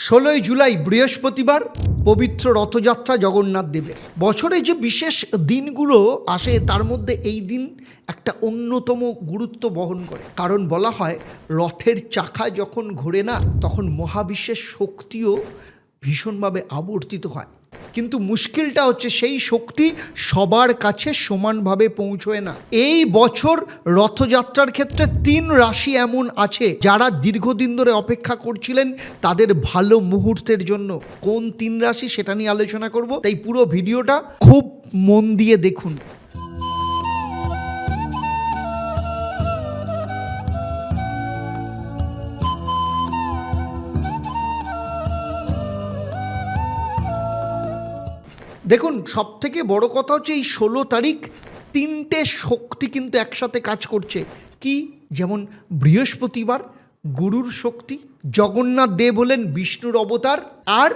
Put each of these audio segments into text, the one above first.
16ই জুলাই বৃহস্পতিবার পবিত্র রথযাত্রা জগন্নাথ দেবের। বছরে যে বিশেষ দিনগুলো আসে তার মধ্যে এই দিন একটা অন্যতম গুরুত্ব বহন করে। কারণ বলা হয় রথের চাকা যখন ঘোরে না, তখন মহাবিশ্বের শক্তিও ভীষণভাবে আবর্তিত হয়। কিন্তু মুশকিলটা হচ্ছে সেই শক্তি সবার কাছে সমানভাবে পৌঁছয় না। এই বছর রথযাত্রার ক্ষেত্রে 3 রাশি এমন আছে যারা দীর্ঘদিন ধরে অপেক্ষা করছিলেন তাদের ভালো মুহূর্তের জন্য। কোন 3 রাশি সেটা নিয়ে আলোচনা করব, তাই পুরো ভিডিওটা খুব মন দিয়ে দেখুন। দেখুন, সব থেকে বড় কথা হচ্ছে এই 16 তারিখ 3টে শক্তি কিন্তু একসাথে কাজ করছে। কি? যেমন বৃহস্পতিবার গুরুর শক্তি, জগন্নাথ দেব হলেন বিষ্ণুর অবতার, আর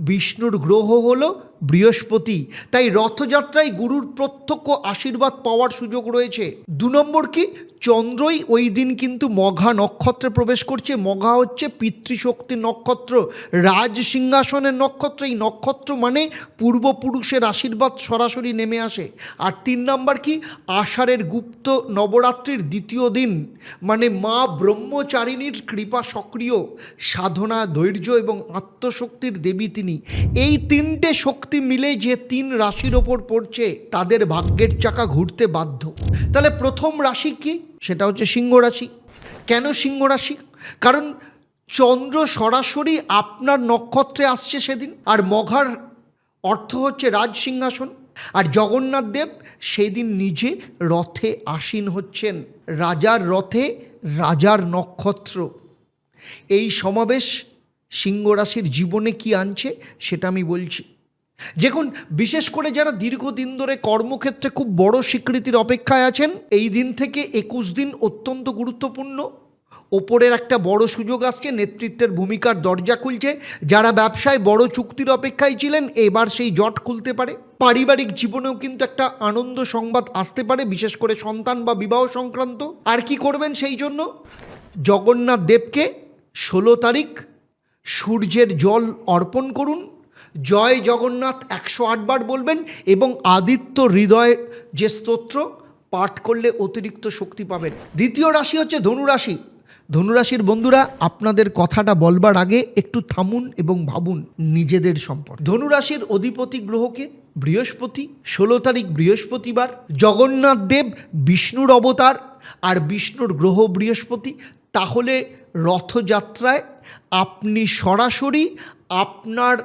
বিষ্ণুর গ্রহ হলো বৃহস্পতি। তাই রথযাত্রায় গুরুর প্রত্যক্ষ আশীর্বাদ পাওয়ার সুযোগ রয়েছে। 2 নম্বর কি? চন্দ্রই ওই দিন কিন্তু মঘা নক্ষত্রে প্রবেশ করছে। মঘা হচ্ছে পিতৃশক্তির নক্ষত্র, রাজ সিংহাসনের নক্ষত্র। এই নক্ষত্র মানে পূর্বপুরুষের আশীর্বাদ সরাসরি নেমে আসে। আর 3 নম্বর কি? আষাঢ়ের গুপ্ত নবরাত্রির দ্বিতীয় দিন, মানে মা ব্রহ্মচারিণীর কৃপা সক্রিয়, সাধনা, ধৈর্য এবং আত্মশক্তির দেবী তিনি। এই 3টে শক্তি মিলে যে 3 রাশির ওপর পড়ছে তাদের ভাগ্যের চাকা ঘুরতে বাধ্য। তাহলে প্রথম রাশি কি? সেটা হচ্ছে সিংহ রাশি। কেন সিংহ রাশি? কারণ চন্দ্র সরাসরি আপনার নক্ষত্রে আসছে সেদিন, আর মঘার অর্থ হচ্ছে রাজ সিংহাসন। আর জগন্নাথ দেব সেদিন নিজে রথে আসীন হচ্ছেন, রাজার রথে, রাজার নক্ষত্র। এই সমাবেশ সিংহ রাশির জীবনে কি আনছে সেটা আমি বলছি। দেখুন, বিশেষ করে যারা দীর্ঘদিন ধরে কর্মক্ষেত্রে খুব বড় স্বীকৃতির অপেক্ষায় আছেন, এই দিন থেকে 21 দিন অত্যন্ত গুরুত্বপূর্ণ। ওপরের একটা বড় সুযোগ আসছে, নেতৃত্বের ভূমিকার দরজা খুলছে। যারা ব্যবসায় বড় চুক্তির অপেক্ষায় ছিলেন, এবার সেই জট খুলতে পারে। পারিবারিক জীবনেও কিন্তু একটা আনন্দ সংবাদ আসতে পারে, বিশেষ করে সন্তান বা বিবাহ সংক্রান্ত। আর কি করবেন সেই জন্য? জগন্নাথ দেবকে 16 তারিখ সূর্যের জল অর্পণ করুন, জয় জগন্নাথ 108 বার বলবেন, এবং আদিত্য হৃদয় যে স্তোত্র পাঠ করলে অতিরিক্ত শক্তি পাবেন। দ্বিতীয় রাশি হচ্ছে ধনুরাশি। ধনুরাশির বন্ধুরা, আপনাদের কথাটা বলবার আগে একটু থামুন এবং ভাবুন নিজেদের সম্পর্কে। ধনুরাশির অধিপতি গ্রহকে বৃহস্পতি। 16 তারিখ বৃহস্পতিবার। জগন্নাথ দেব বিষ্ণুর অবতার, আর বিষ্ণুর গ্রহ বৃহস্পতি। তাহলে রথযাত্রায় আপনি সরাসরি আপনার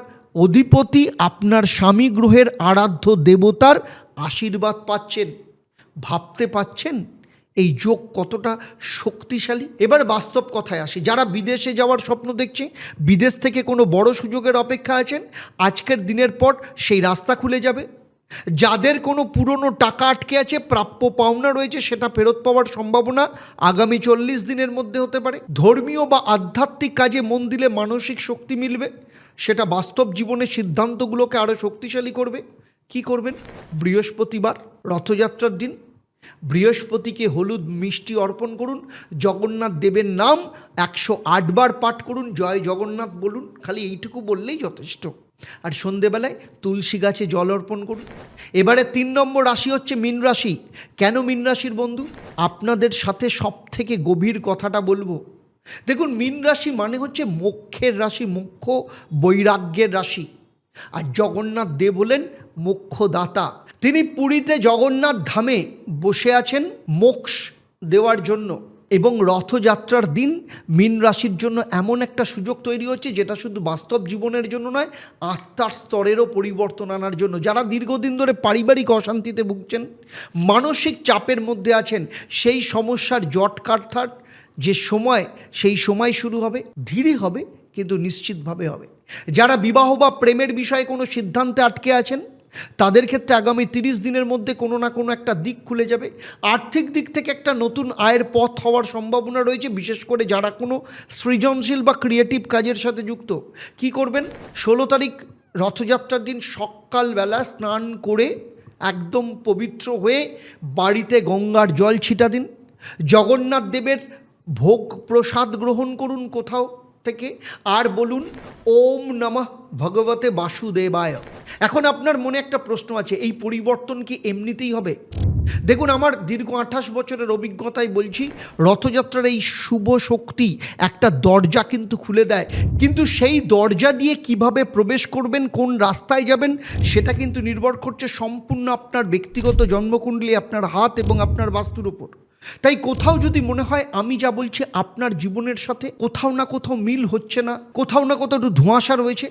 অধিপতি, আপনার স্বামী গ্রহের আরাধ্য দেবতার আশীর্বাদ পাচ্ছেন। ভাবতে পাচ্ছেন এই যোগ কতটা শক্তিশালী? এবার বাস্তব কথায় আসি। যারা বিদেশে যাওয়ার স্বপ্ন দেখছে, বিদেশ থেকে কোনো বড় সুযোগের অপেক্ষা আছেন, আজকের দিনের পর সেই রাস্তা খুলে যাবে। যাদের কোনো পুরনো টাকা আটকে আছে, প্রাপ্য পাওনা রয়েছে, সেটা ফেরত পাওয়ার সম্ভাবনা আগামী 40 দিনের মধ্যে হতে পারে। ধর্মীয় বা আধ্যাত্মিক কাজে মন দিলে মানসিক শক্তি মিলবে, সেটা বাস্তব জীবনের সিদ্ধান্তগুলোকে আরও শক্তিশালী করবে। কি করবেন? বৃহস্পতিবার রথযাত্রার দিন বৃহস্পতিকে হলুদ মিষ্টি অর্পণ করুন, জগন্নাথ দেবের নাম 108 বার পাঠ করুন, জয় জগন্নাথ বলুন, খালি এইটুকু বললেই যথেষ্ট। আর সন্ধেবেলায় তুলসী গাছে জল অর্পণ করুন। এবারে 3 নম্বর রাশি হচ্ছে মীন রাশি। কেন মীন রাশির বন্ধু? আপনাদের সাথে সব থেকে গভীর কথাটা বলবো। দেখুন, মীন রাশি মানে হচ্ছে মোক্ষের রাশি, মোক্ষ বৈরাগ্যের রাশি। আর জগন্নাথ দেব হলেন মোক্ষদাতা। তিনি পুরীতে জগন্নাথ ধামে বসে আছেন মোক্ষ দেওয়ার জন্য। এবং রথযাত্রার দিন মীন রাশির জন্য এমন একটা সুযোগ তৈরি হচ্ছে যেটা শুধু বাস্তব জীবনের জন্য নয়, আত্মার স্তরেরও পরিবর্তন আনার জন্য। যারা দীর্ঘদিন ধরে পারিবারিক অশান্তিতে ভুগছেন, মানসিক চাপের মধ্যে আছেন, সেই সমস্যার জট কাটার যে সময়, সেই সময় শুরু হবে। ধীরে হবে কিন্তু নিশ্চিতভাবে হবে। যারা বিবাহ বা প্রেমের বিষয়ে কোনো সিদ্ধান্তে আটকে আছেন, তাদের ক্ষেত্রে আগামী 30 দিনের মধ্যে কোনো না কোনো একটা দিক খুলে যাবে। আর্থিক দিক থেকে একটা নতুন আয়ের পথ হওয়ার সম্ভাবনা রয়েছে, বিশেষ করে যারা কোনো সৃজনশীল বা ক্রিয়েটিভ কাজের সাথে যুক্ত। কি করবেন? 16 তারিখ রথযাত্রার দিন সকালবেলা স্নান করে একদম পবিত্র হয়ে বাড়িতে গঙ্গার জল ছিটা দিন। জগন্নাথ দেবের ভোগ প্রসাদ গ্রহণ করুন কোথাও থেকে আর বলুন ওম নমঃ ভগবতে বাসুদেবায়। এখন আপনার মনে একটা প্রশ্ন আছে, এই পরিবর্তন কি এমনিতেই হবে? দেখুন, আমার দীর্ঘ 28 বছরের অভিজ্ঞতায় বলছি, রথযাত্রার এই শুভ শক্তি একটা দরজা কিন্তু খুলে দেয়, কিন্তু সেই দরজা দিয়ে কিভাবে প্রবেশ করবেন, কোন রাস্তায় যাবেন, সেটা কিন্তু নির্ভর করছে সম্পূর্ণ আপনার ব্যক্তিগত জন্মকুণ্ডলী, আপনার হাত এবং আপনার বাস্তুর উপর। তাই কোথাও যদি মনে হয় আমি যা বলছি আপনার জীবনের সাথে কোথাও না কোথাও মিল হচ্ছে না, কোথাও না কোথাও একটু ধোঁয়াশা রয়েছে,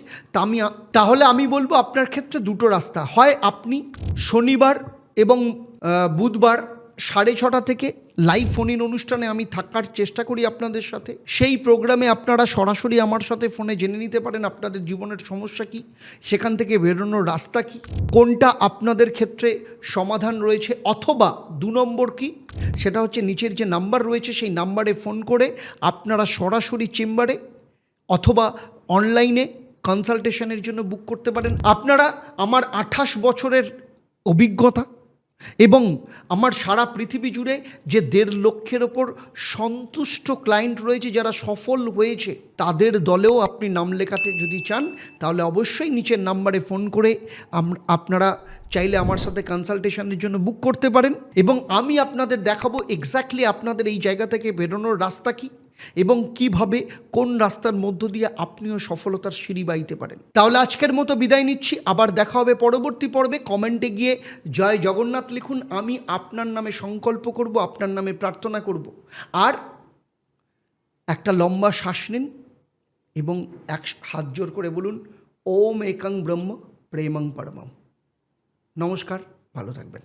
তাহলে আমি বলবো আপনার ক্ষেত্রে দুটো রাস্তা। হয় আপনি শনিবার এবং বুধবার 6:30 থেকে লাইভ ফোন ইন অনুষ্ঠানে আমি থাকার চেষ্টা করি আপনাদের সাথে। সেই প্রোগ্রামে আপনারা সরাসরি আমার সাথে ফোনে জেনে নিতে পারেন আপনাদের জীবনের সমস্যা কী, সেখান থেকে বেরোনোর রাস্তা কী, কোনটা আপনাদের ক্ষেত্রে সমাধান রয়েছে। অথবা 2 নম্বর কি, সেটা হচ্ছে নিচের যে নাম্বার রয়েছে সেই নাম্বারে ফোন করে আপনারা সরাসরি চেম্বারে অথবা অনলাইনে কনসালটেশনের জন্য বুক করতে পারেন। আপনারা আমার 28 বছরের অভিজ্ঞতা এবং আমার সারা পৃথিবী জুড়ে যে 1.5 লক্ষের ওপর সন্তুষ্ট ক্লায়েন্ট রয়েছে যারা সফল হয়েছে, তাদের দলেও আপনি নাম লেখাতে যদি চান তাহলে অবশ্যই নিচের নাম্বারে ফোন করে আপনারা চাইলে আমার সাথে কনসালটেশনের জন্য বুক করতে পারেন, এবং আমি আপনাদের দেখাবো এক্স্যাক্টলি আপনাদের এই জায়গা থেকে বেরোনোর রাস্তা কী এবং কিভাবে কোন রাস্তার মধ্য দিয়ে আপনিও সফলতার সিঁড়ি বাইতে পারেন। তাহলে আজকের মতো বিদায় নিচ্ছি, আবার দেখা হবে পরবর্তী পর্বে। কমেন্টে গিয়ে জয় জগন্নাথ লিখুন, আমি আপনার নামে সংকল্প করব, আপনার নামে প্রার্থনা করব। আর একটা লম্বা শ্বাস নিন এবং হাত জোর করে বলুন ওম একং ব্রহ্ম প্রেমং পরমম। নমস্কার, ভালো থাকবেন।